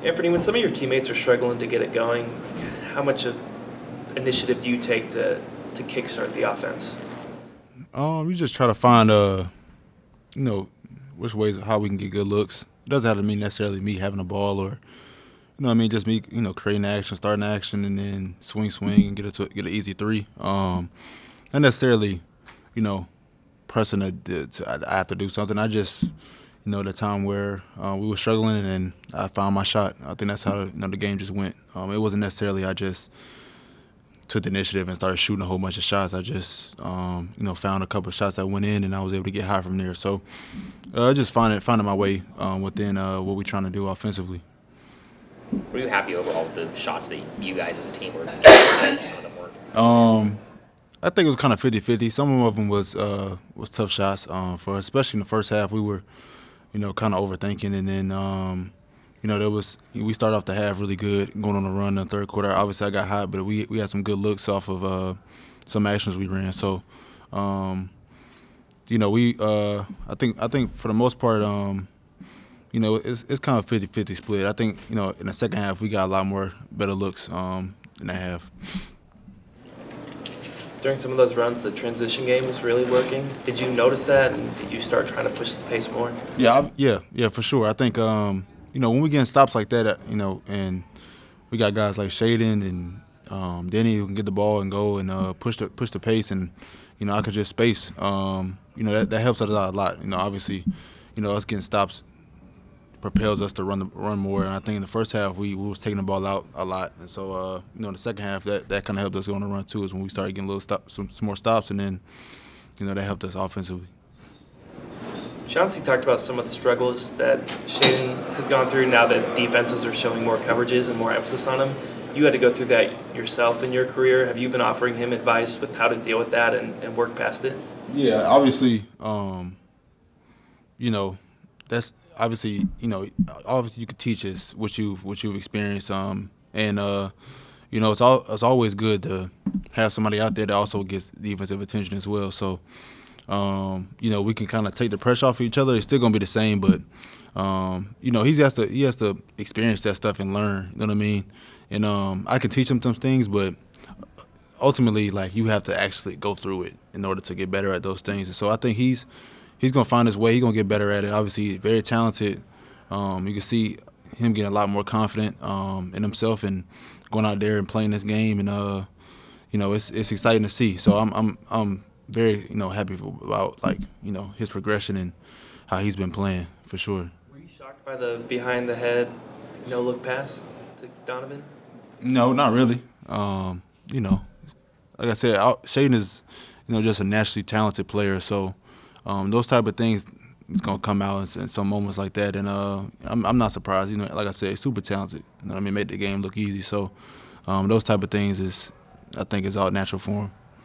Anfernee, when some of your teammates are struggling to get it going, how much of initiative do you take to kickstart the offense? We just try to find you know, which ways how we can get good looks. It doesn't have to mean necessarily me having a ball or just me, creating action, starting action, and then swing, and get an easy three. Not necessarily, you know, pressing I have to do something. I just, the time where we were struggling and I found my shot. I think that's how the game just went. It wasn't necessarily I just took the initiative and started shooting a whole bunch of shots. I just, found a couple of shots that went in, and I was able to get high from there. So, just finding my way within what we're trying to do offensively. Were you happy overall with the shots that you guys as a team were getting? Just some of them work? I think it was kind of 50-50. Some of them was tough shots for us, especially in the first half. We were, kind of overthinking, and then we started off the half really good, going on a run in the third quarter. Obviously, I got hot, but we had some good looks off of some actions we ran. So, we I think for the most part, it's kind of 50-50 split. I think in the second half we got a lot more better looks in the half. During some of those runs, the transition game was really working. Did you notice that, and did you start trying to push the pace more? Yeah, for sure. I think when we get in stops like that, and we got guys like Shaden and Denny who can get the ball and go and push the pace, and I could just space. That helps us out a lot. Obviously, us getting stops propels us to run more. And I think in the first half we was taking the ball out a lot, and so in the second half that kind of helped us go on the run too. Is when we started getting some more stops, and then that helped us offensively. Chauncey talked about some of the struggles that Shaden has gone through now that defenses are showing more coverages and more emphasis on him. You had to go through that yourself in your career. Have you been offering him advice with how to deal with that and work past it? Yeah, obviously, that's obviously, obviously you could teach us what you've experienced, and it's always good to have somebody out there that also gets defensive attention as well. So, we can kind of take the pressure off of each other. It's still gonna be the same, but he has to experience that stuff and learn. You know what I mean? And I can teach him some things, but ultimately, like, you have to actually go through it in order to get better at those things. And so I think he's gonna find his way. He's gonna get better at it. Obviously, he's very talented. You can see him getting a lot more confident in himself and going out there and playing this game. And it's exciting to see. So I'm very happy about his progression and how he's been playing for sure. Were you shocked by the behind the head no look pass to Donovan? No, not really. Like I said, Shaden is just a naturally talented player. So those type of things is gonna come out in some moments like that, and I'm not surprised. Like I said, he's super talented. Make the game look easy. So those type of things I think is all natural for him.